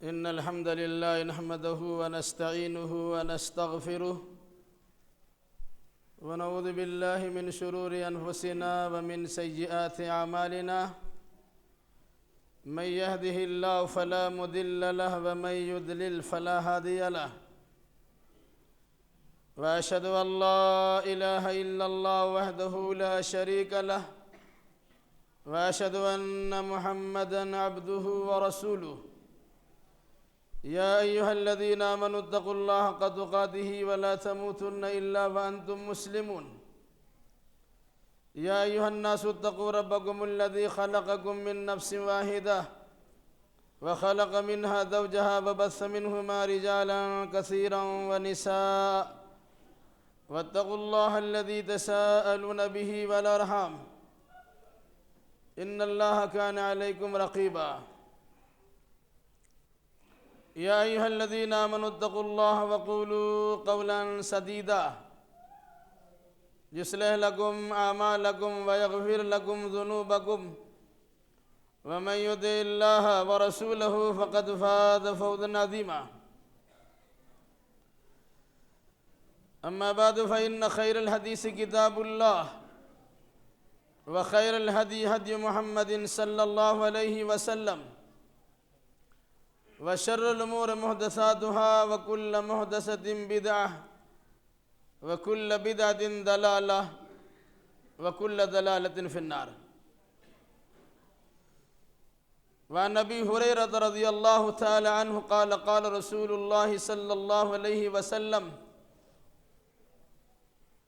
إن الحمد لله نحمده ونستعينه ونستغفره ونعوذ بالله من شرور أنفسنا ومن سيئات أعمالنا من يهده الله فلا مضل له ومن يضلل فلا هادي له وأشهد أن لا إله إلا الله وحده لا شريك له وأشهد أن محمدًا عبده ورسوله يا أيها الذين آمنوا اتقوا الله حق تقاته ولا تموتن إلا وأنتم مسلمون يا أيها الناس اتقوا ربكم الذي خلقكم من نفس واحدة وخلق منها زوجها وبث منهما رجالا كثيرا ونساء واتقوا الله الذي تساءلون به والأرحام إن الله كان عليكم رقيبا يا أيها الذين آمنوا اتقوا الله وقولوا قولا سديدا يصلح لكم أعمالكم ويغفر لكم ذنوبكم ومن يطع الله ورسوله فقد فاز فوزا عظيما أما بعد فإن خير الحديث كتاب الله وخير الهدي هدي محمد صلى الله عليه وسلم وشر الأمور محدثاتها وكل محدثة بدعة وكل بدعة ضلالة وكل ضلالة في النار وعن أبي هريرة رضي الله تعالى عنه قال قال رسول الله صلى الله عليه وسلم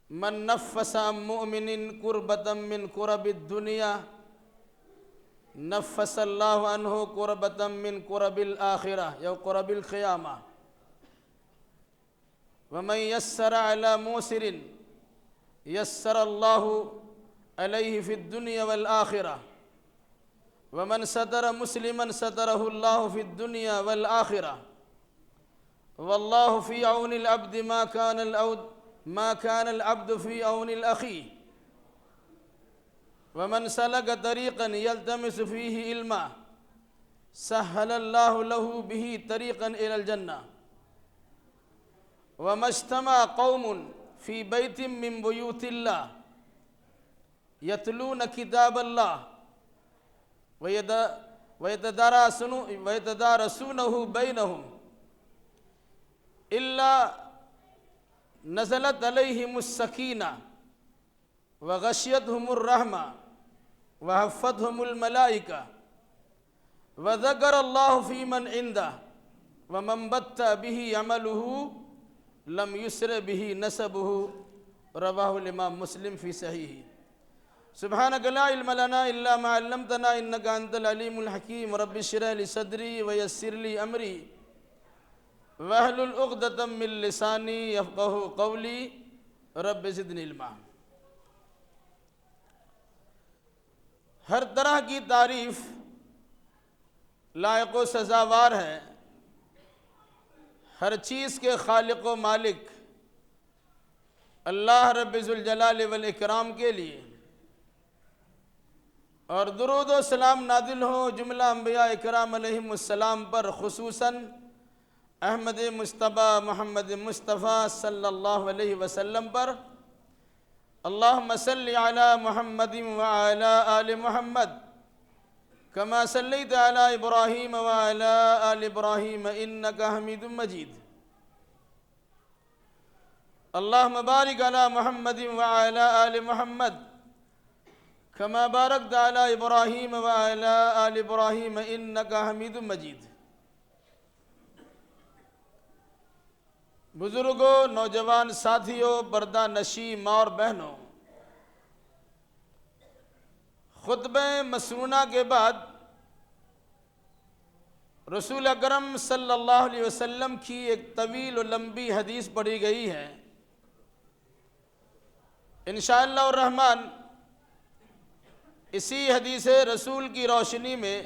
من نفس عن مؤمن كربة من كرب الدنيا نفس الله عنه كربة من كرب الآخرة يو كرب القيامة ومن يسر على موسر يسر الله عليه في الدنيا والآخرة ومن ستر مسلما ستره الله في الدنيا والآخرة والله في عون العبد ما كان العبد في عون الأخي ومن سلك طريقا يلتمس فيه علما سهل الله له به طريقا إلى الجنة وما اجتمع قوم في بيت من بيوت الله يتلون كتاب الله ويتدارسونه بينهم إلا نزلت عليهم السكينة وغشيتهم الرحمة وحفتهم الملائكة وذكر الله في من عنده ومن بطأ به عمله لم يسر به نسبه رواه الإمام مسلم في صحيحه سبحانك لا علم لنا إلا ما علمتنا إنك أنت العليم الحكيم رب اشرح لي صدري ويسر لي أمري واحلل عقدة من لساني يفقهوا قولي رب زدني علما ہر طرح کی تعریف لائق و سزاوار ہے ہر چیز کے خالق و مالک اللہ رب ذوالجلال والاکرام کے لیے اور درود و سلام نازل ہو جملہ انبیاء اکرام علیہم السلام پر خصوصاً احمد مصطفیٰ محمد مصطفیٰ صلی اللہ علیہ وسلم پر اللہم صلی علی محمد وعلی آل محمد کما صلیت علی ابراہیم وعلی آل ابراہیم انکا حمید مجید اللہم بارک علی محمد وعلی آل محمد کما بارکت علی ابراہیم وعلی آل ابراہیم انکا حمید مجید بزرگوں، نوجوان ساتھیوں، پردہ نشی ماں اور بہنوں، خطبہ مسنونہ کے بعد رسول اکرم صلی اللہ علیہ وسلم کی ایک طویل و لمبی حدیث پڑھی گئی ہے۔ انشاءاللہ الرحمن اسی حدیث رسول کی روشنی میں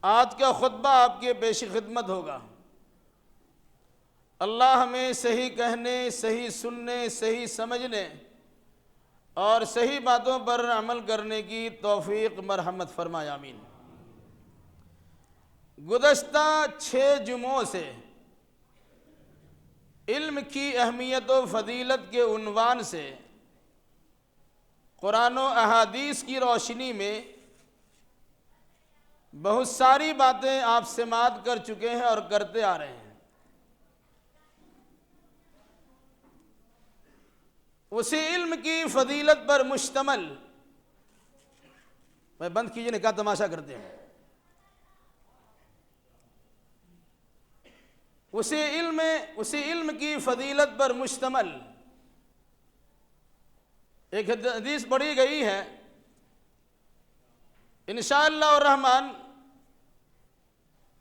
آج کا خطبہ آپ کے پیش خدمت ہوگا۔ اللہ ہمیں صحیح کہنے، صحیح سننے، صحیح سمجھنے اور صحیح باتوں پر عمل کرنے کی توفیق مرحمت فرمائے، آمین۔ گزشتہ 6 جمعوں سے علم کی اہمیت و فضیلت کے عنوان سے قرآن و احادیث کی روشنی میں بہت ساری باتیں آپ سماعت کر چکے ہیں اور کرتے آ رہے ہیں۔ اسی علم کی فضیلت پر مشتمل، میں بند کیجئے نہ، کیا تماشا کرتے ہیں؟ اسی علم کی فضیلت پر مشتمل ایک حدیث پڑھی گئی ہے۔ انشاءاللہ الرحمن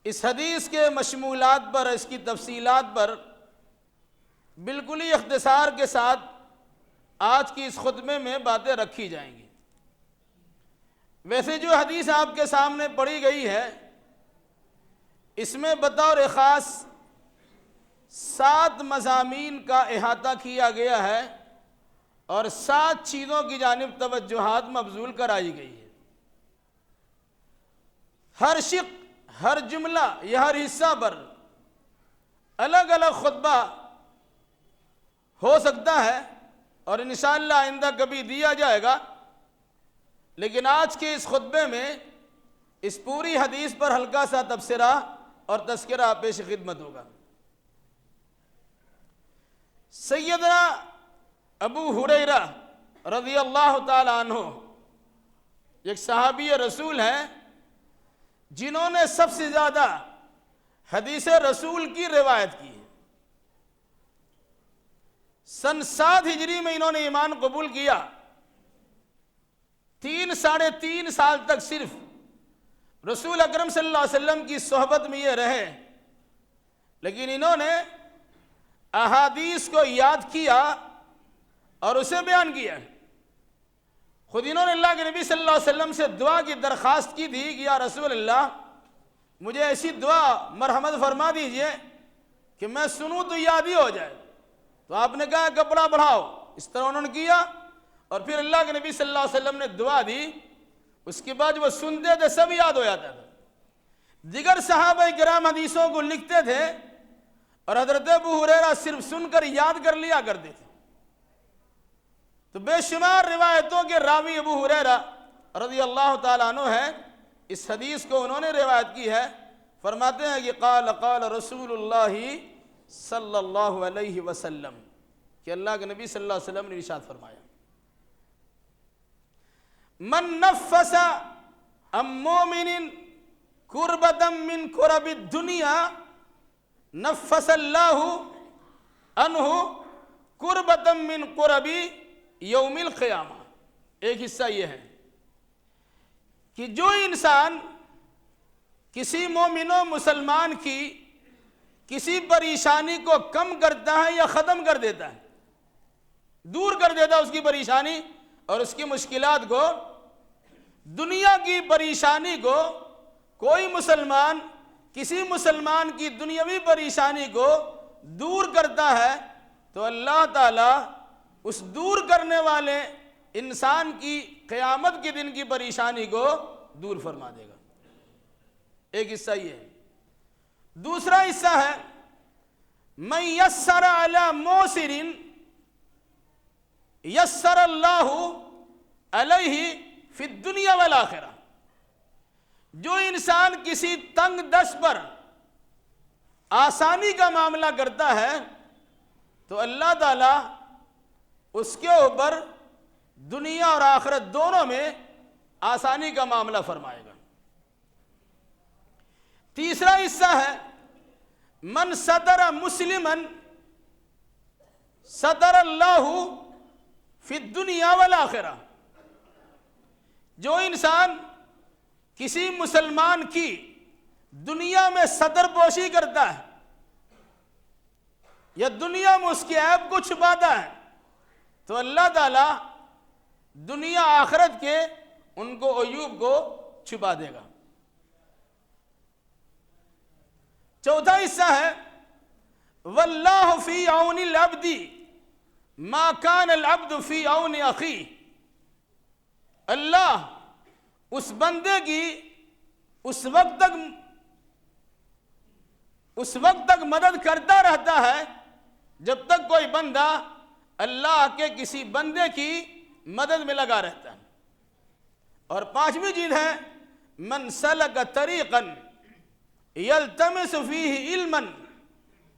اس حدیث کے مشمولات پر، اس کی تفصیلات پر بالکل ہی اختصار کے ساتھ آج کی اس خطبے میں باتیں رکھی جائیں گی۔ ویسے جو حدیث آپ کے سامنے پڑھی گئی ہے، اس میں بطور خاص 7 مضامین کا احاطہ کیا گیا ہے اور 7 چیزوں کی جانب توجہات مبذول کرائی گئی ہے۔ ہر شق، ہر جملہ یا ہر حصہ پر الگ الگ خطبہ ہو سکتا ہے اور انشاءاللہ آئندہ کبھی دیا جائے گا، لیکن آج کے اس خطبے میں اس پوری حدیث پر ہلکا سا تبصرہ اور تذکرہ پیش خدمت ہوگا۔ سیدنا ابو ہریرہ رضی اللہ تعالی عنہ ایک صحابی رسول ہیں جنہوں نے سب سے زیادہ حدیث رسول کی روایت کی ہے۔ سن 7 ہجری میں انہوں نے ایمان قبول کیا۔ 3 ساڑھے 3 سال تک صرف رسول اکرم صلی اللہ علیہ وسلم کی صحبت میں یہ رہے، لیکن انہوں نے احادیث کو یاد کیا اور اسے بیان کیا۔ خود انہوں نے اللہ کے نبی صلی اللہ علیہ وسلم سے دعا کی درخواست کی تھی کہ یا رسول اللہ مجھے ایسی دعا مرحمت فرما دیجئے کہ میں سنوں تو یاد ہی ہو جائے۔ تو آپ نے کہا کپڑا بڑھاؤ، اس طرح انہوں نے کیا اور پھر اللہ کے نبی صلی اللہ علیہ وسلم نے دعا دی، اس کے بعد وہ سنتے تھے سب یاد ہو جاتا تھا۔ دیگر صحابہ کرام حدیثوں کو لکھتے تھے اور حضرت ابو ہریرہ صرف سن کر یاد کر لیا کرتے تھے۔ تو بے شمار روایتوں کے راوی ابو ہریرہ رضی اللہ تعالیٰ عنہ ہے۔ اس حدیث کو انہوں نے روایت کی ہے، فرماتے ہیں کہ قال قال رسول اللہ صلی اللہ علیہ وسلم، کہ اللہ کے نبی صلی اللہ علیہ وسلم نے ارشاد فرمایا، من نفس عن مومن کربۃ من کرب الدنیا نفس اللہ عنہ کربۃ من کرب یوم القیامہ۔ ایک حصہ یہ ہے کہ جو انسان کسی مومن و مسلمان کی کسی پریشانی کو کم کرتا ہے یا ختم کر دیتا ہے، دور کر دیتا ہے اس کی پریشانی اور اس کی مشکلات کو، دنیا کی پریشانی کو کوئی مسلمان کسی مسلمان کی دنیاوی پریشانی کو دور کرتا ہے تو اللہ تعالیٰ اس دور کرنے والے انسان کی قیامت کے دن کی پریشانی کو دور فرما دے گا۔ ایک حصہ یہ ہے۔ دوسرا حصہ ہے من یسر علی موسر یسر اللہ علیہ فی الدنیا والآخرہ۔ جو انسان کسی تنگ دست پر آسانی کا معاملہ کرتا ہے تو اللہ تعالیٰ اس کے اوپر دنیا اور آخرت دونوں میں آسانی کا معاملہ فرمائے گا۔ تیسرا حصہ ہے من ستر مسلما ستر اللہ فی الدنیا والآخرہ۔ جو انسان کسی مسلمان کی دنیا میں ستر پوشی کرتا ہے یا دنیا میں اس کے عیب کو چھپاتا ہے تو اللہ تعالیٰ دنیا آخرت کے ان کو عیوب کو چھپا دے گا۔ چوتھا حصہ ہے واللہ فی عون العبد ما کان العبد فی عون اخی۔ اللہ اس بندے کی اس وقت تک اس وقت تک مدد کرتا رہتا ہے جب تک کوئی بندہ اللہ کے کسی بندے کی مدد میں لگا رہتا ہے۔ اور پانچویں چیز ہے من سلک طریقا یلتمس فیہ علما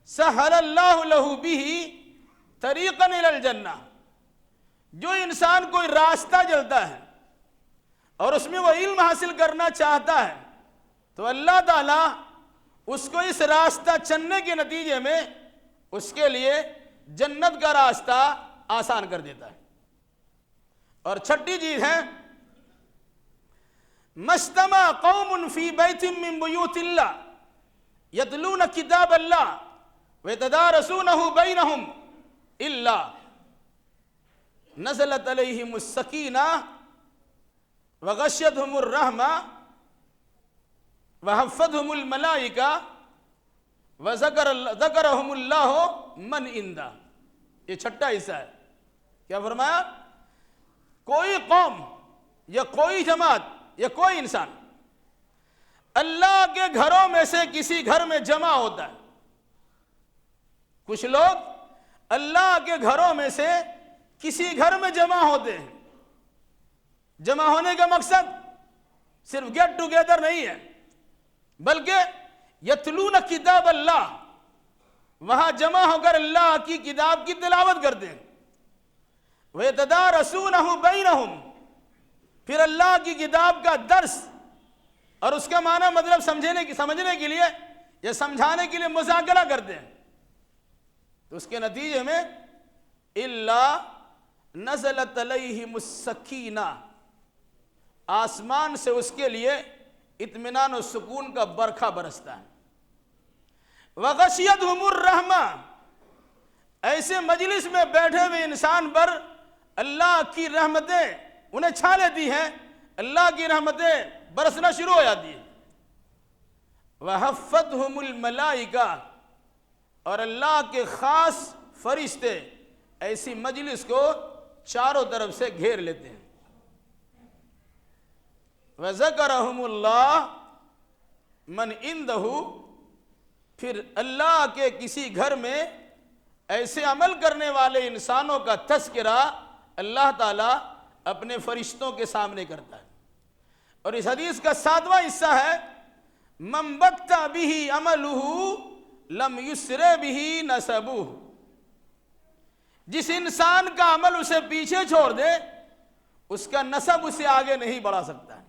سہل اللہ لہ بہ طریقا الی الجنہ۔ جو انسان کوئی راستہ چلتا ہے اور اس میں وہ علم حاصل کرنا چاہتا ہے تو اللہ تعالیٰ اس کو اس راستہ چلنے کے نتیجے میں اس کے لیے جنت کا راستہ آسان کر دیتا ہے۔ اور چھٹی چیز ہے مجتمع قوم فی بیت من بیوت اللہ یتلون کتاب اللہ ویتدارسونہ بینہم الا نزلت علیہم السکینہ وغشیتہم الرحمہ وحفتہم الملائکہ وذکرہم اللہ من عندہ۔ یہ چھٹا حصہ ہے۔ کیا فرمایا؟ کوئی قوم یا کوئی جماعت یا کوئی انسان اللہ کے گھروں میں سے کسی گھر میں جمع ہوتا ہے۔ کچھ لوگ اللہ کے گھروں میں سے کسی گھر میں جمع ہوتے ہیں۔ جمع ہونے کا مقصد صرف گیٹ ٹوگیدر نہیں ہے، بلکہ یتلون کتاب اللہ، وہاں جمع ہو کر اللہ کی کتاب کی تلاوت کرتے ہیں۔ وَيَتَدَارَسُونَهُ بَيْنَهُمْ، پھر اللہ کی کتاب کا درس اور اس کا معنی مطلب سمجھنے کے لیے یا سمجھانے کے لیے مذاکرہ کرتے ہیں۔ تو اس کے نتیجے میں اللہ نزلت علیہم السکینہ، آسمان سے اس کے لیے اطمینان و سکون کا برکھا برستا ہے۔ وغشیتہم الرحمہ، ایسے مجلس میں بیٹھے ہوئے انسان پر اللہ کی رحمتیں انہیں چھا لیتی ہیں، اللہ کی رحمتیں برسنا شروع ہو جاتی ہیں۔ وحفتہم الملائکہ، اور اللہ کے خاص فرشتے ایسی مجلس کو چاروں طرف سے گھیر لیتے ہیں۔ وذکرہم اللہ من عندہ، پھر اللہ کے کسی گھر میں ایسے عمل کرنے والے انسانوں کا تذکرہ اللہ تعالیٰ اپنے فرشتوں کے سامنے کرتا ہے۔ اور اس حدیث کا 7واں حصہ ہے من بطأ بہ عملہ لم یسر بہ نسبہ، جس انسان کا عمل اسے پیچھے چھوڑ دے اس کا نسب اسے آگے نہیں بڑھا سکتا ہے۔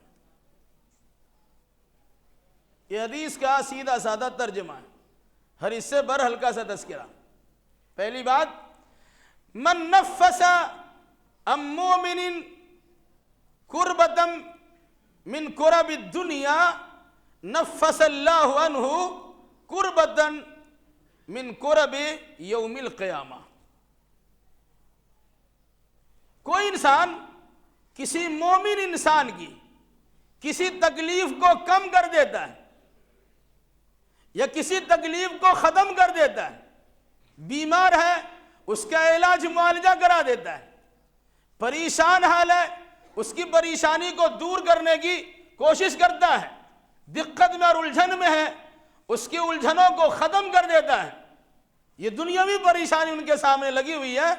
یہ حدیث کا سیدھا سادہ ترجمہ ہے، ہر حصے پر ہلکا سا تذکرہ۔ پہلی بات، من نفس عن مومن کربۃ من کرب الدنیا نفس اللہ عنہ کربۃ من کرب یوم القیامہ۔ کوئی انسان کسی مومن انسان کی کسی تکلیف کو کم کر دیتا ہے یا کسی تکلیف کو ختم کر دیتا ہے، بیمار ہے اس کا علاج معالجہ کرا دیتا ہے، پریشان حال ہے اس کی پریشانی کو دور کرنے کی کوشش کرتا ہے، دقت میں اور الجھن میں ہے اس کی الجھنوں کو ختم کر دیتا ہے۔ یہ دنیاوی پریشانی ان کے سامنے لگی ہوئی ہے۔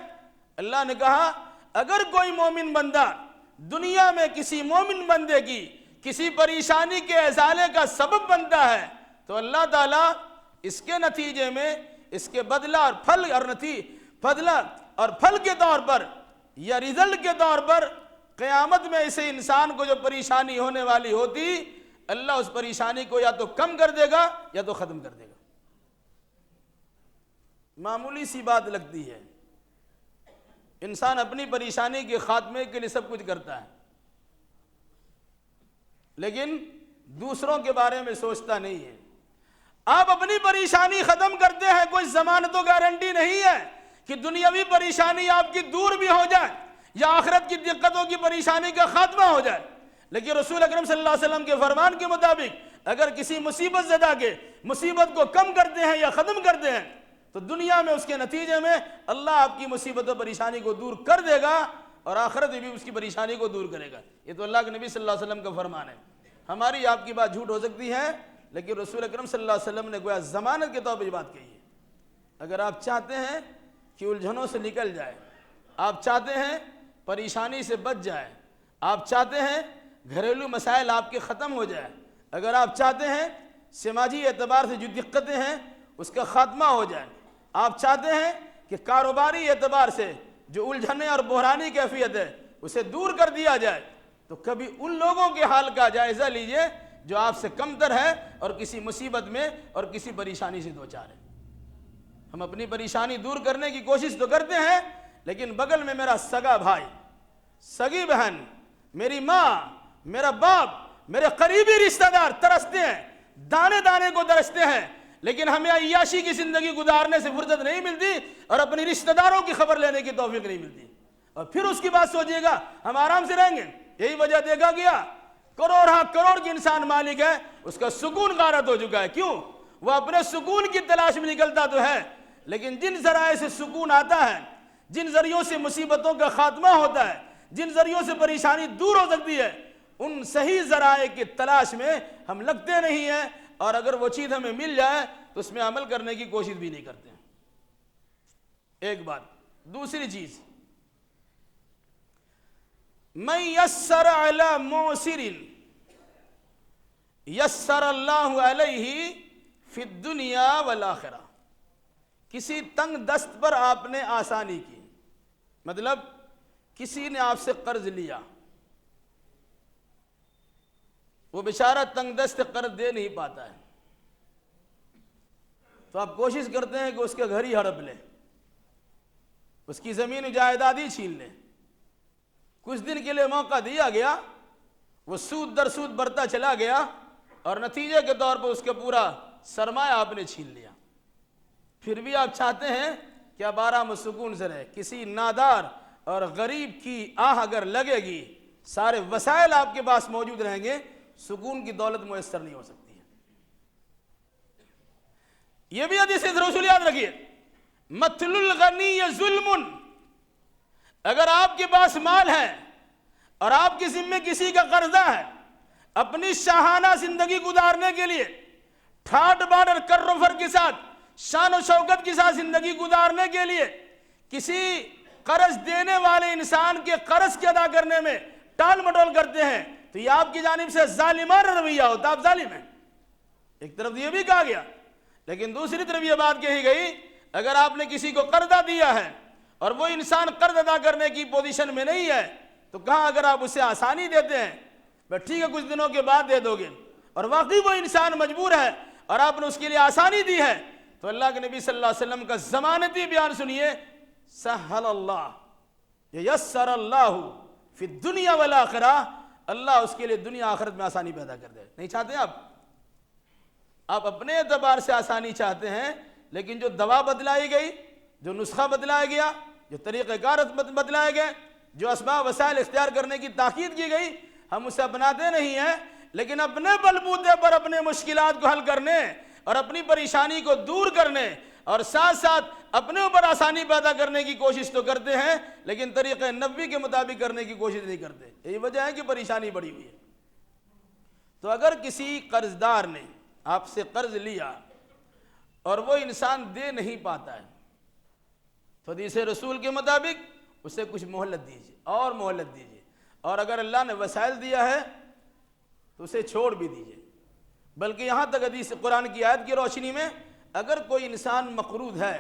اللہ نے کہا اگر کوئی مومن بندہ دنیا میں کسی مومن بندے کی کسی پریشانی کے ازالے کا سبب بنتا ہے تو اللہ تعالیٰ اس کے نتیجے میں اس کے بدلہ اور پھل کے طور پر یا رزلٹ کے طور پر قیامت میں اسے انسان کو جو پریشانی ہونے والی ہوتی اللہ اس پریشانی کو یا تو کم کر دے گا یا تو ختم کر دے گا۔ معمولی سی بات لگتی ہے، انسان اپنی پریشانی کے خاتمے کے لیے سب کچھ کرتا ہے لیکن دوسروں کے بارے میں سوچتا نہیں ہے۔ آپ اپنی پریشانی ختم کرتے ہیں، کوئی ضمانت و گارنٹی نہیں ہے کہ دنیاوی پریشانی آپ کی دور بھی ہو جائے یا آخرت کی دقتوں کی پریشانی کا خاتمہ ہو جائے، لیکن رسول اکرم صلی اللہ علیہ وسلم کے فرمان کے مطابق اگر کسی مصیبت زدہ کے مصیبت کو کم کرتے ہیں یا ختم کرتے ہیں تو دنیا میں اس کے نتیجے میں اللہ آپ کی مصیبت و پریشانی کو دور کر دے گا اور آخرت میں بھی اس کی پریشانی کو دور کرے گا۔ یہ تو اللہ کے نبی صلی اللہ علیہ وسلم کا فرمان ہے۔ ہماری آپ کی بات جھوٹ ہو سکتی ہے لیکن رسول اکرم صلی اللہ علیہ وسلم نے گویا ضمانت کے طور پر یہ بات کہی ہے۔ اگر آپ چاہتے ہیں کہ الجھنوں سے نکل جائے، آپ چاہتے ہیں پریشانی سے بچ جائے، آپ چاہتے ہیں گھریلو مسائل آپ کے ختم ہو جائے، اگر آپ چاہتے ہیں سماجی اعتبار سے جو دقتیں ہیں اس کا خاتمہ ہو جائے، آپ چاہتے ہیں کہ کاروباری اعتبار سے جو الجھنیں اور بحرانی کیفیت ہے اسے دور کر دیا جائے، تو کبھی ان لوگوں کے حال کا جائزہ لیجئے جو آپ سے کمتر ہے اور کسی مصیبت میں اور کسی پریشانی سے دوچار ہے۔ ہم اپنی پریشانی دور کرنے کی کوشش تو کرتے ہیں، لیکن بغل میں میرا سگا بھائی، سگی بہن، میری ماں، میرا باپ، میرے قریبی رشتہ دار ترستے ہیں، دانے دانے کو درستے ہیں، لیکن ہمیں عیاشی کی زندگی گزارنے سے فرصت نہیں ملتی اور اپنی رشتہ داروں کی خبر لینے کی توفیق نہیں ملتی، اور پھر اس کی بات سوچیے گا ہم آرام سے رہیں گے۔ یہی وجہ دیکھا گیا کروڑ کی انسان مالک ہے، اس کا سکون غارت ہو چکا ہے۔ کیوں؟ وہ اپنے سکون کی تلاش میں نکلتا تو ہے، لیکن جن ذرائع سے سکون آتا ہے، جن ذریعوں سے مصیبتوں کا خاتمہ ہوتا ہے، جن ذریعوں سے پریشانی دور ہو سکتی ہے، ان صحیح ذرائع کی تلاش میں ہم لگتے نہیں ہیں، اور اگر وہ چیز ہمیں مل جائے تو اس میں عمل کرنے کی کوشش بھی نہیں کرتے ہیں۔ ایک بات۔ دوسری چیز، من یسر علی معسر یسر اللہ علیہ فی الدنیا والآخرہ۔ کسی تنگ دست پر آپ نے آسانی کی، مطلب کسی نے آپ سے قرض لیا، وہ بیچارہ تنگ دست قرض دے نہیں پاتا ہے، تو آپ کوشش کرتے ہیں کہ اس کے گھر ہی ہڑپ لیں، اس کی زمین جائیداد ہی چھین لیں۔ کچھ دن کے لیے موقع دیا گیا، وہ سود در سود بڑھتا چلا گیا، اور نتیجے کے طور پر اس کا پورا سرمایہ آپ نے چھین لیا۔ پھر بھی آپ چاہتے ہیں کہ اب آرام و سکون سے رہے۔ کسی نادار اور غریب کی آہ اگر لگے گی، سارے وسائل آپ کے پاس موجود رہیں گے، سکون کی دولت میسر نہیں ہو سکتی ہے۔ یہ بھی حدیث رسول یاد رکھیے، مثل الغنی ظلم۔ اگر آپ کے پاس مال ہے اور آپ کے ذمے کسی کا قرضہ ہے، اپنی شاہانہ زندگی گزارنے کے لیے ٹھاٹ باٹ اور کر و فر کے ساتھ، شان و شوکت کے ساتھ زندگی گزارنے کے لیے کسی قرض دینے والے انسان کے قرض کے ادا کرنے میں ٹال مٹول کرتے ہیں، تو یہ آپ کی جانب سے ظالمانہ رویہ ہوتا ہے، آپ ظالم ہیں۔ ایک طرف یہ بھی کہا گیا، لیکن دوسری طرف یہ بات کہی گئی، اگر آپ نے کسی کو قرضہ دیا ہے اور وہ انسان قرض ادا کرنے کی پوزیشن میں نہیں ہے، تو کہاں اگر آپ اسے آسانی دیتے ہیں، بس ٹھیک ہے کچھ دنوں کے بعد دے دو گے، اور واقعی وہ انسان مجبور ہے اور آپ نے اس کے لیے آسانی دی ہے، تو اللہ کے نبی صلی اللہ علیہ وسلم کا ضمانتی بیان سنیے، سہل اللہ یسر اللہ فی الدنیا والآخرہ، اللہ اس کے لیے دنیا آخرت میں آسانی پیدا کر دے۔ نہیں چاہتے آپ اپنے اعتبار سے آسانی چاہتے ہیں، لیکن جو دوا بتلائی گئی، جو نسخہ بتلایا گیا، جو طریقہ کار بتلائے گئے، جو اسباب وسائل اختیار کرنے کی تاکید کی گئی، ہم اسے اپناتے نہیں ہیں، لیکن اپنے بلبوتے پر اپنے مشکلات کو حل کرنے اور اپنی پریشانی کو دور کرنے اور ساتھ ساتھ اپنے اوپر آسانی پیدا کرنے کی کوشش تو کرتے ہیں، لیکن طریقہ نبوی کے مطابق کرنے کی کوشش نہیں کرتے۔ یہی وجہ ہے کہ پریشانی بڑھی ہوئی ہے۔ تو اگر کسی قرضدار نے آپ سے قرض لیا اور وہ انسان دے نہیں پاتا ہے، تو حدیث رسول کے مطابق اسے کچھ مہلت دیجیے اور مہلت دیجیے، اور اگر اللہ نے وسائل دیا ہے تو اسے چھوڑ بھی دیجیے۔ بلکہ یہاں تک حدیث قرآن کی آیت کی روشنی میں، اگر کوئی انسان مقروض ہے،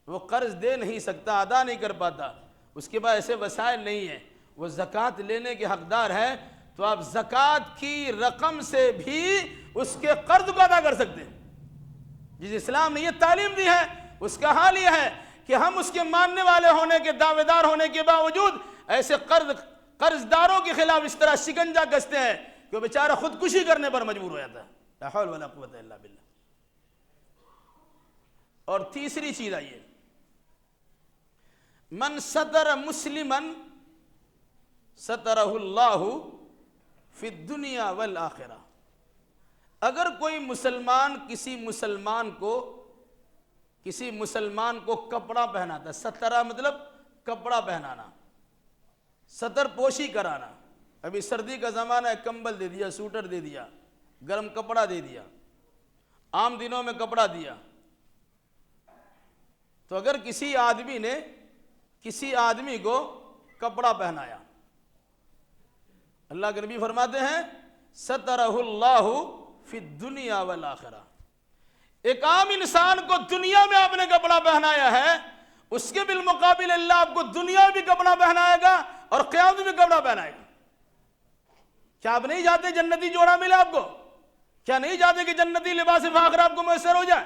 وہ قرض دے نہیں سکتا، ادا نہیں کر پاتا، اس کے پاس ایسے وسائل نہیں ہیں، وہ زکوٰۃ لینے کے حقدار ہے، تو آپ زکوٰۃ کی رقم سے بھی اس کے قرض کو ادا کر سکتے ہیں۔ جس اسلام نے یہ تعلیم دی ہے، اس کا حال یہ ہے کہ ہم اس کے ماننے والے ہونے کے، دعوے دار ہونے کے باوجود ایسے قرض داروں کے خلاف اس طرح شکنجہ کستے ہیں کہ وہ بیچارہ خودکشی کرنے پر مجبور ہو جاتا ہے۔ لا حول ولا قوت الا باللہ۔ اور تیسری چیز آئیے، من ستر مسلما سترہ اللہ فی الدنیا والآخرہ۔ اگر کوئی مسلمان کسی مسلمان کو کپڑا پہناتا ہے، سترہ مطلب کپڑا پہنانا، ستر پوشی کرانا، ابھی سردی کا زمانہ ہے، کمبل دے دیا، سوٹر دے دیا، گرم کپڑا دے دیا، عام دنوں میں کپڑا دیا، تو اگر کسی آدمی نے کسی آدمی کو کپڑا پہنایا، اللہ کے نبی فرماتے ہیں سترہ اللہ فی الدنیا والآخرہ، ایک عام انسان کو دنیا میں آپ نے کپڑا پہنایا ہے، اس کے بالمقابل اللہ آپ کو دنیا میں بھی کپڑا پہنائے گا اور قیامت میں بھی کپڑا پہنائے گا۔ کیا آپ نہیں چاہتے جنتی جوڑا ملے آپ کو؟ کیا نہیں چاہتے کہ جنتی لباس فاخر آپ کو میسر ہو جائے؟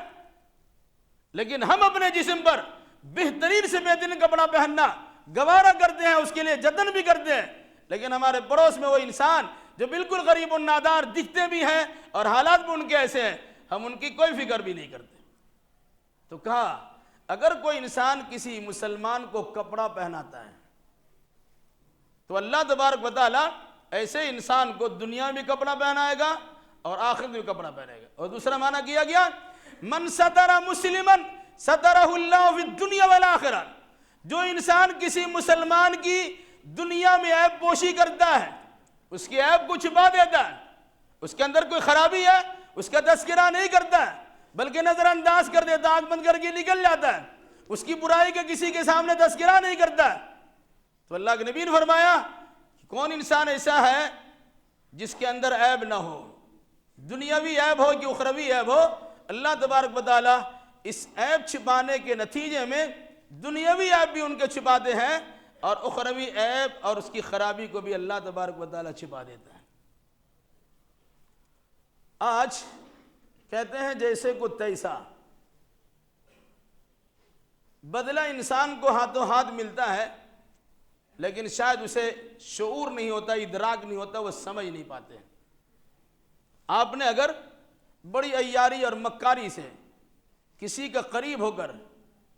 لیکن ہم اپنے جسم پر بہترین سے بہترین کپڑا پہننا گوارا کرتے ہیں، اس کے لیے جتن بھی کرتے ہیں، لیکن ہمارے پڑوس میں وہ انسان جو بالکل غریب و نادار دکھتے بھی ہیں اور حالات بھی ان کے ایسے ہیں، ہم ان کی کوئی فکر بھی نہیں کرتے۔ تو کہا اگر کوئی انسان کسی مسلمان کو کپڑا پہناتا ہے تو اللہ تبارک و تعالیٰ ایسے انسان کو دنیا میں کپڑا پہنائے گا اور آخرت میں کپڑا پہنائے گا۔ اور دوسرا معنی کیا گیا من ستر مسلما سترہ اللہ فی الدنیا والآخرہ، جو انسان کسی مسلمان کی دنیا میں عیب پوشی کرتا ہے، اس کی عیب کو چھپا دیتا ہے، اس کے اندر کوئی خرابی ہے اس کا تذکرہ نہیں کرتا ہے بلکہ نظر انداز کر دیتا، آنکھ بند کر کے نکل جاتا ہے، اس کی برائی کا کسی کے سامنے تذکرہ نہیں کرتا ہے، تو اللہ کے نبی نے فرمایا کون انسان ایسا ہے جس کے اندر عیب نہ ہو، دنیاوی عیب ہو کہ اخروی عیب ہو، اللہ تبارک و تعالیٰ اس عیب چھپانے کے نتیجے میں دنیاوی عیب بھی ان کے چھپاتے ہیں اور اخروی عیب اور اس کی خرابی کو بھی اللہ تبارک و تعالیٰ چھپا دیتا ہے۔ آج کہتے ہیں جیسے کو تیسا، بدلہ انسان کو ہاتھوں ہاتھ ملتا ہے لیکن شاید اسے شعور نہیں ہوتا، ادراک نہیں ہوتا، وہ سمجھ نہیں پاتے۔ آپ نے اگر بڑی عیاری اور مکاری سے کسی کا قریب ہو کر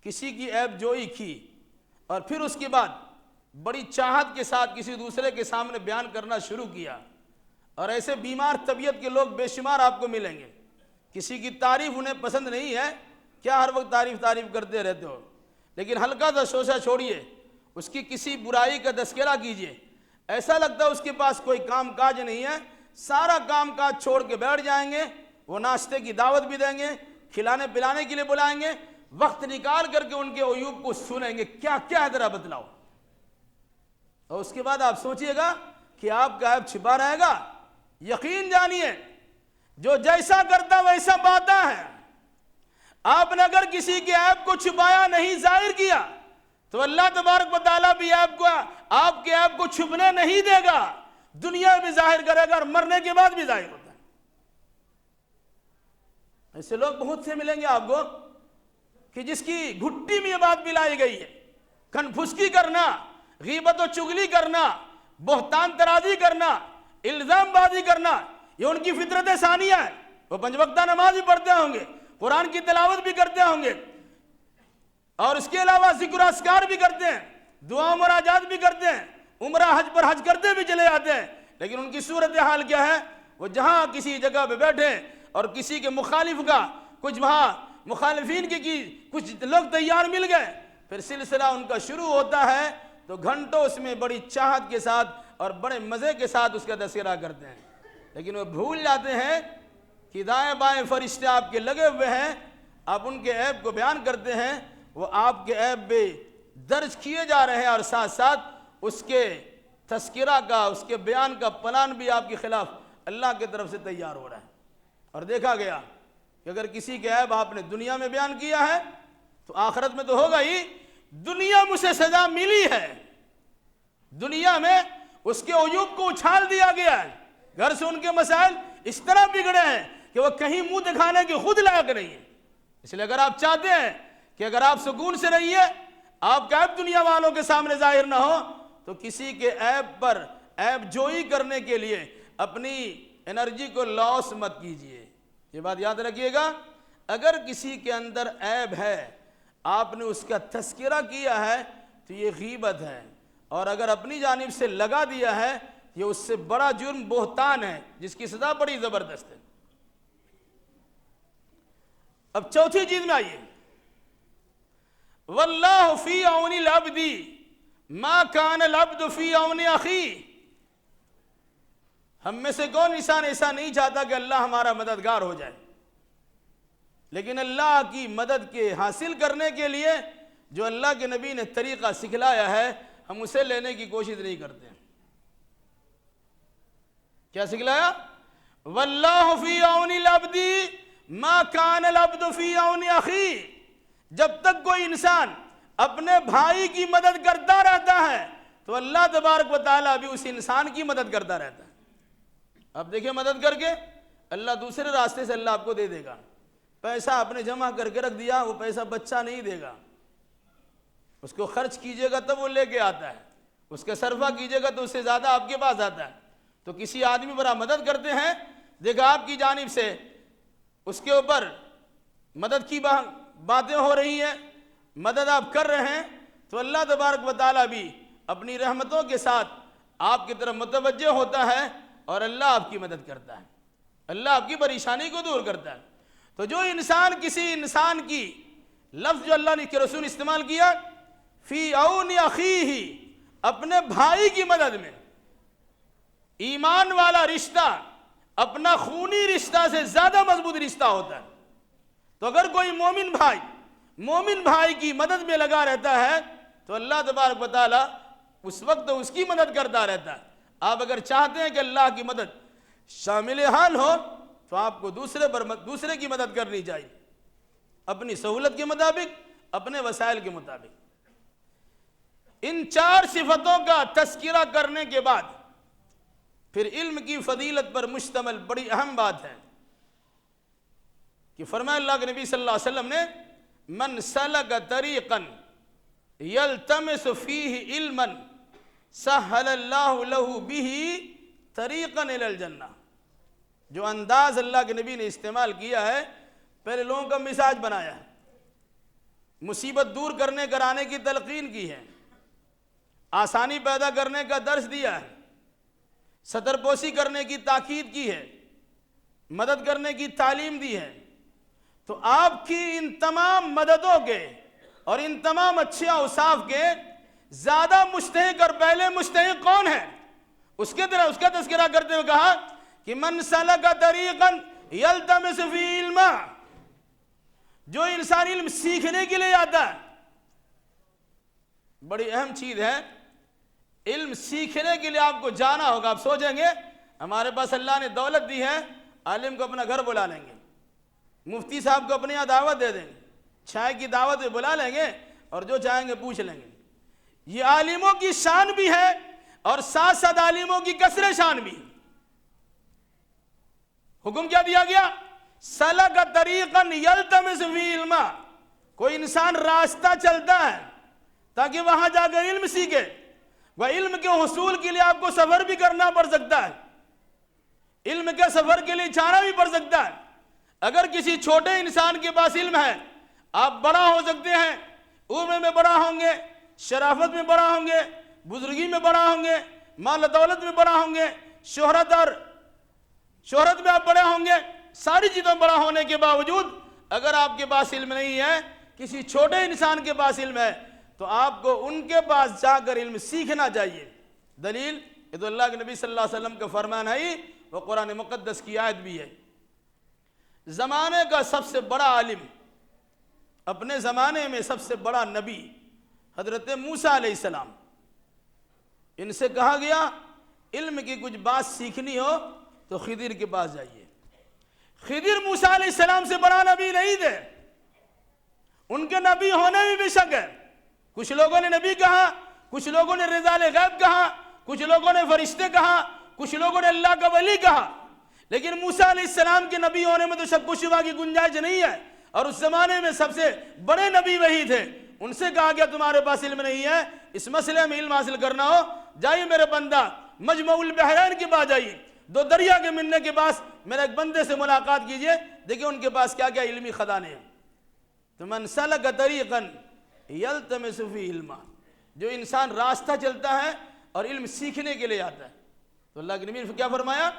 کسی کی عیب جوئی کی اور پھر اس کے بعد بڑی چاہت کے ساتھ کسی دوسرے کے سامنے بیان کرنا شروع کیا، اور ایسے بیمار طبیعت کے لوگ بے شمار آپ کو ملیں گے، کسی کی تعریف انہیں پسند نہیں ہے، کیا ہر وقت تعریف کرتے رہتے ہو، لیکن ہلکا سا شوشہ چھوڑیے، اس کی کسی برائی کا تذکرہ کیجئے، ایسا لگتا ہے اس کے پاس کوئی کام کاج نہیں ہے، سارا کام کاج چھوڑ کے بیٹھ جائیں گے، وہ ناشتے کی دعوت بھی دیں گے، کھلانے پلانے کے لیے بلائیں گے، وقت نکال کر کے ان کے عیوب کو سنیں گے، کیا کیا ہے ذرا بتلاؤ، اور اس کے بعد آپ سوچئے گا کہ آپ کا عیب چھپا رہے گا۔ یقین جانیے جو جیسا کرتا ویسا پاتا ہے، آپ نے اگر کسی کے عیب کو چھپایا نہیں، ظاہر کیا، تو اللہ تبارک و تعالیٰ بھی آپ کے عیب کو چھپنے نہیں دے گا، دنیا میں ظاہر کرے گا اور مرنے کے بعد بھی ظاہر ہوتا ہے۔ ایسے لوگ بہت سے ملیں گے آپ کو کہ جس کی گھٹی میں یہ بات ملائی گئی ہے، کنفسکی کرنا، غیبت و چغلی کرنا، بہتان ترازی کرنا، الزام بازی کرنا، یہ ان کی فطرت ثانیہ ہے۔ وہ پنج وقتہ نماز بھی پڑھتے ہوں گے، قرآن کی تلاوت بھی کرتے ہوں گے، اور اس کے علاوہ ذکر و اذکار بھی کرتے ہیں، دعا مناجات بھی کرتے ہیں، عمرہ حج پر حج کرتے بھی چلے جاتے ہیں، لیکن ان کی صورتحال کیا ہے؟ وہ جہاں کسی جگہ پہ بیٹھے اور کسی کے مخالف کا کچھ وہاں مخالفین کی کچھ لوگ تیار مل گئے، پھر سلسلہ ان کا شروع ہوتا ہے تو گھنٹوں اس میں بڑی چاہت کے ساتھ اور بڑے مزے کے ساتھ اس کا تذکرہ کرتے ہیں، لیکن وہ بھول جاتے ہیں کہ دائیں بائیں فرشتے آپ کے لگے ہوئے ہیں، آپ ان کے عیب کو بیان کرتے ہیں، وہ آپ کے عیب بھی درج کیے جا رہے ہیں اور ساتھ ساتھ اس کے تذکرہ کا، اس کے بیان کا پلان بھی آپ کے خلاف اللہ کی طرف سے تیار ہو رہا ہے۔ اور دیکھا گیا کہ اگر کسی کے عیب آپ نے دنیا میں بیان کیا ہے تو آخرت میں تو ہوگا ہی، دنیا میں اسے سزا ملی ہے، دنیا میں اس کے عیوب کو اچھال دیا گیا ہے، گھر سے ان کے مسائل اس طرح بگڑے ہیں کہ وہ کہیں منہ دکھانے کی خود لائق نہیں ہے۔ اس لیے اگر آپ چاہتے ہیں کہ اگر آپ سکون سے رہیے، آپ کا عیب دنیا والوں کے سامنے ظاہر نہ ہو، تو کسی کے عیب پر عیب جوئی کرنے کے لیے اپنی انرجی کو لاس مت کیجیے۔ یہ بات یاد رکھیے گا، اگر کسی کے اندر عیب ہے، آپ نے اس کا تذکرہ کیا ہے تو یہ غیبت ہے، اور اگر اپنی جانب سے لگا دیا ہے یہ اس سے بڑا جرم بہتان ہے، جس کی سزا بڑی زبردست ہے۔ اب چوتھی چیز میں آئیے، واللہ فی عون العبد ما کان العبد فی عون اخیہ، ہم میں سے کون انسان ایسا نہیں چاہتا کہ اللہ ہمارا مددگار ہو جائے، لیکن اللہ کی مدد کے حاصل کرنے کے لیے جو اللہ کے نبی نے طریقہ سکھلایا ہے ہم اسے لینے کی کوشش نہیں کرتے ہیں۔ کیا سکھلایا؟ واللہ فی عون العبد ما کان العبد فی عون اخیہ، جب تک کوئی انسان اپنے بھائی کی مدد کرتا رہتا ہے تو اللہ تبارک و تعالیٰ بھی اس انسان کی مدد کرتا رہتا ہے۔ اب دیکھیں مدد کر کے اللہ دوسرے راستے سے اللہ آپ کو دے دے گا۔ پیسہ آپ نے جمع کر کے رکھ دیا، وہ پیسہ بچہ نہیں دے گا، اس کو خرچ کیجئے گا تب وہ لے کے آتا ہے، اس کا صرفہ کیجئے گا تو اس سے زیادہ آپ کے پاس آتا ہے۔ تو کسی آدمی پر آپ مدد کرتے ہیں، دیکھا آپ کی جانب سے اس کے اوپر مدد کی باتیں ہو رہی ہیں، مدد آپ کر رہے ہیں، تو اللہ تبارک و تعالیٰ بھی اپنی رحمتوں کے ساتھ آپ کی طرف متوجہ ہوتا ہے اور اللہ آپ کی مدد کرتا ہے، اللہ آپ کی پریشانی کو دور کرتا ہے۔ تو جو انسان کسی انسان کی لفظ جو اللہ نے کے رسول استعمال کیا فی عون اخیہ، اپنے بھائی کی مدد میں، ایمان والا رشتہ اپنا خونی رشتہ سے زیادہ مضبوط رشتہ ہوتا ہے۔ تو اگر کوئی مومن بھائی کی مدد میں لگا رہتا ہے تو اللہ تبارک و تعالیٰ اس وقت اس کی مدد کرتا رہتا ہے۔ آپ اگر چاہتے ہیں کہ اللہ کی مدد شامل حال ہو تو آپ کو دوسرے کی مدد کرنی چاہیے، اپنی سہولت کے مطابق، اپنے وسائل کے مطابق۔ ان 4 صفتوں کا تذکرہ کرنے کے بعد پھر علم کی فضیلت پر مشتمل بڑی اہم بات ہے کہ فرمایا اللہ کے نبی صلی اللہ علیہ وسلم نے من سلک طریقا یلتمس فیہ علما سہل اللہ لہ بہ طریقا الی الجنہ۔ جو انداز اللہ کے نبی نے استعمال کیا ہے، پہلے لوگوں کا مزاج بنایا ہے، مصیبت دور کرنے کرانے کی تلقین کی ہے، آسانی پیدا کرنے کا درس دیا ہے، سترپوشی کرنے کی تاکید کی ہے، مدد کرنے کی تعلیم دی ہے۔ تو آپ کی ان تمام مددوں کے اور ان تمام اچھے اوصاف کے زیادہ مستحق اور پہلے مستحق کون ہے؟ اس کا تذکرہ کرتے ہوئے کہا کہ من سلک طریقا یلتمس فیہ علما، جو انسان علم سیکھنے کے لیے آتا ہے، بڑی اہم چیز ہے، علم سیکھنے کے لیے آپ کو جانا ہوگا۔ آپ سوچیں گے ہمارے پاس اللہ نے دولت دی ہے، عالم کو اپنا گھر بلا لیں گے، مفتی صاحب کو اپنے یہاں دعوت دے دیں گے، چائے کی دعوت میں بلا لیں گے اور جو چاہیں گے پوچھ لیں گے۔ یہ عالموں کی شان بھی ہے اور ساتھ ساتھ عالموں کی کثرت شان بھی ہے۔ حکم کیا دیا گیا؟ سلک طریقا یلتمس فیہ علما، کوئی انسان راستہ چلتا ہے تاکہ وہاں جا کر علم سیکھے، وہ علم کے حصول کے لیے آپ کو سفر بھی کرنا پڑ سکتا ہے، علم کے سفر کے لیے جانا بھی پڑ سکتا ہے۔ اگر کسی چھوٹے انسان کے پاس علم ہے، آپ بڑا ہو سکتے ہیں، عمر میں بڑا ہوں گے، شرافت میں بڑا ہوں گے، بزرگی میں بڑا ہوں گے، مال دولت میں بڑا ہوں گے، شہرت میں آپ بڑے ہوں گے، ساری چیزوں بڑا ہونے کے باوجود اگر آپ کے پاس علم نہیں ہے، کسی چھوٹے انسان کے پاس علم ہے، تو آپ کو ان کے پاس جا کر علم سیکھنا چاہیے۔ دلیل یہ تو اللہ کے نبی صلی اللہ علیہ وسلم کا فرمان ہے، وہ قرآن مقدس کی آیت بھی ہے۔ زمانے کا سب سے بڑا عالم، اپنے زمانے میں سب سے بڑا نبی حضرت موسیٰ علیہ السلام، ان سے کہا گیا علم کی کچھ بات سیکھنی ہو تو خضر کے پاس جائیے۔ خضر موسیٰ علیہ السلام سے بڑا نبی نہیں تھے، ان کے نبی ہونے میں بھی شک ہے۔ کچھ لوگوں نے نبی کہا، کچھ لوگوں نے رضال غیب کہا، کچھ لوگوں نے فرشتے کہا، کچھ لوگوں نے اللہ کا ولی کہا، لیکن موسیٰ علیہ السلام کے نبی ہونے میں تو شک و شبہ کی گنجائش نہیں ہے، اور اس زمانے میں سب سے بڑے نبی وہی تھے۔ ان سے کہا گیا تمہارے پاس علم نہیں ہے، اس مسئلے میں علم حاصل کرنا ہو جائیے میرے بندہ مجمع البحرین کے پاس جائیے، 2 دریا کے ملنے کے پاس میرے ایک بندے سے ملاقات کیجئے، دیکھیں ان کے پاس کیا کیا علمی خزانے ہیں۔ تو من سلک طریقا یلتمس فیہ علما، جو انسان راستہ چلتا ہے اور علم سیکھنے کے لیے آتا ہے، تو اللہ کے نبی نے کیا فرمایا؟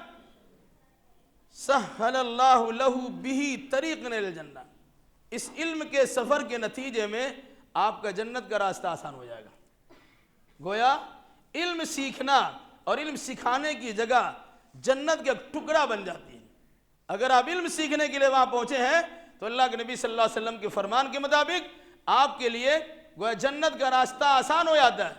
سہل اللہ لہ بہ طریقا الی الجنہ، اس علم کے سفر کے نتیجے میں آپ کا جنت کا راستہ آسان ہو جائے گا۔ گویا علم سیکھنا اور علم سکھانے کی جگہ جنت کا ایک ٹکڑا بن جاتی ہے۔ اگر آپ علم سیکھنے کے لیے وہاں پہنچے ہیں تو اللہ کے نبی صلی اللہ علیہ وسلم کے فرمان کے مطابق آپ کے لیے گویا جنت کا راستہ آسان ہو جاتا ہے۔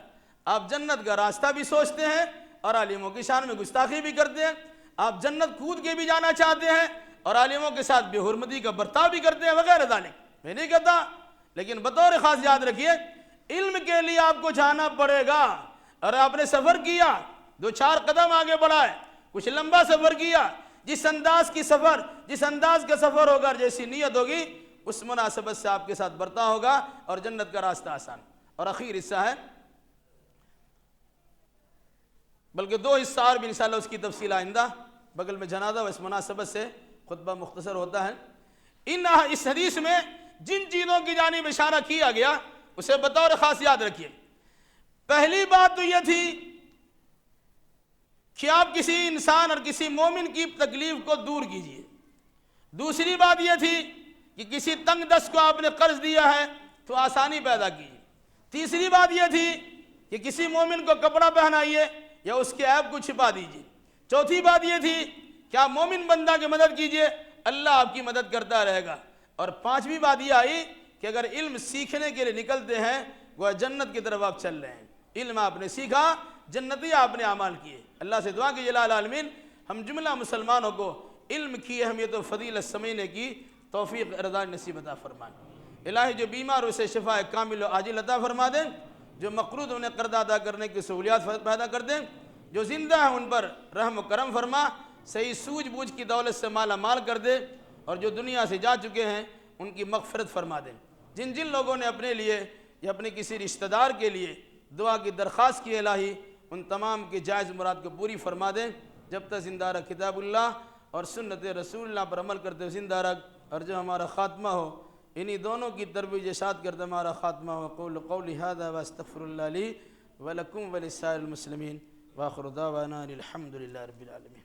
آپ جنت کا راستہ بھی سوچتے ہیں اور عالموں کی شان میں گستاخی بھی کرتے ہیں، آپ جنت کود کے بھی جانا چاہتے ہیں اور عالموں کے ساتھ بے حرمتی کا برتاؤ بھی کرتے ہیں وغیرہ ذالک۔ میں نہیں کہتا، لیکن بطور خاص یاد رکھیے علم کے لیے آپ کو جانا پڑے گا، اور آپ نے سفر کیا، 2-4 قدم آگے بڑھائے، کچھ لمبا سفر کیا، جس انداز کا سفر ہوگا، جیسی نیت ہوگی، اس مناسبت سے آپ کے ساتھ برتاؤ ہوگا اور جنت کا راستہ آسان۔ اور اخیر حصہ ہے، بلکہ 2 حصہ اور بھی انشاءاللہ، اس کی تفصیل آئندہ، بغل میں جنازہ و اس مناسبت سے خطبہ مختصر ہوتا ہے۔ اس حدیث میں جن چیزوں کی جانب اشارہ کیا گیا اسے بطور خاص یاد رکھیے۔ پہلی بات تو یہ تھی کہ آپ کسی انسان اور کسی مومن کی تکلیف کو دور کیجئے۔ دوسری بات یہ تھی کہ کسی تنگ دست کو آپ نے قرض دیا ہے تو آسانی پیدا کیجئے۔ تیسری بات یہ تھی کہ کسی مومن کو کپڑا پہنائیے یا اس کے عیب کو چھپا دیجئے۔ چوتھی بات یہ تھی کہ آپ مومن بندہ کی مدد کیجئے، اللہ آپ کی مدد کرتا رہے گا۔ اور 5ویں بات یہ آئی کہ اگر علم سیکھنے کے لیے نکلتے ہیں وہ جنت کی طرف آپ چل رہے ہیں۔ علم آپ نے سیکھا، جنتی آپ نے اعمال کیے۔ اللہ سے دعا کہ جلال العالمین ہم جملہ مسلمانوں کو علم کی اہمیت و فضیلت سمجھنے کی توفیق رضا نصیب عطا فرمائے۔ الہی جو بیمار اسے شفا کامل و عاجل عطا فرما دیں، جو مقروض انہیں قرض ادا کرنے کی سہولیات پیدا کر دیں، جو زندہ ہیں ان پر رحم و کرم فرما، صحیح سوجھ بوجھ کی دولت سے مالا مال کر دے، اور جو دنیا سے جا چکے ہیں ان کی مغفرت فرما دیں۔ جن لوگوں نے اپنے لیے یا اپنے کسی رشتہ دار کے لیے دعا کی درخواست کی، الہی ان تمام کی جائز مراد کو پوری فرما دیں۔ جب تک زندہ رکھ کتاب اللہ اور سنت رسول اللہ پر عمل کرتے ہوئے زندہ رکھ، اور جو ہمارا خاتمہ ہو انہی دونوں کی ترویج اشاعت کرتے ہمارا خاتمہ ہو۔ قولی ھذا واستغفر اللہ لی ولکم ولسائر المسلمین، وآخر دعوانا الحمد للہ رب العالمین۔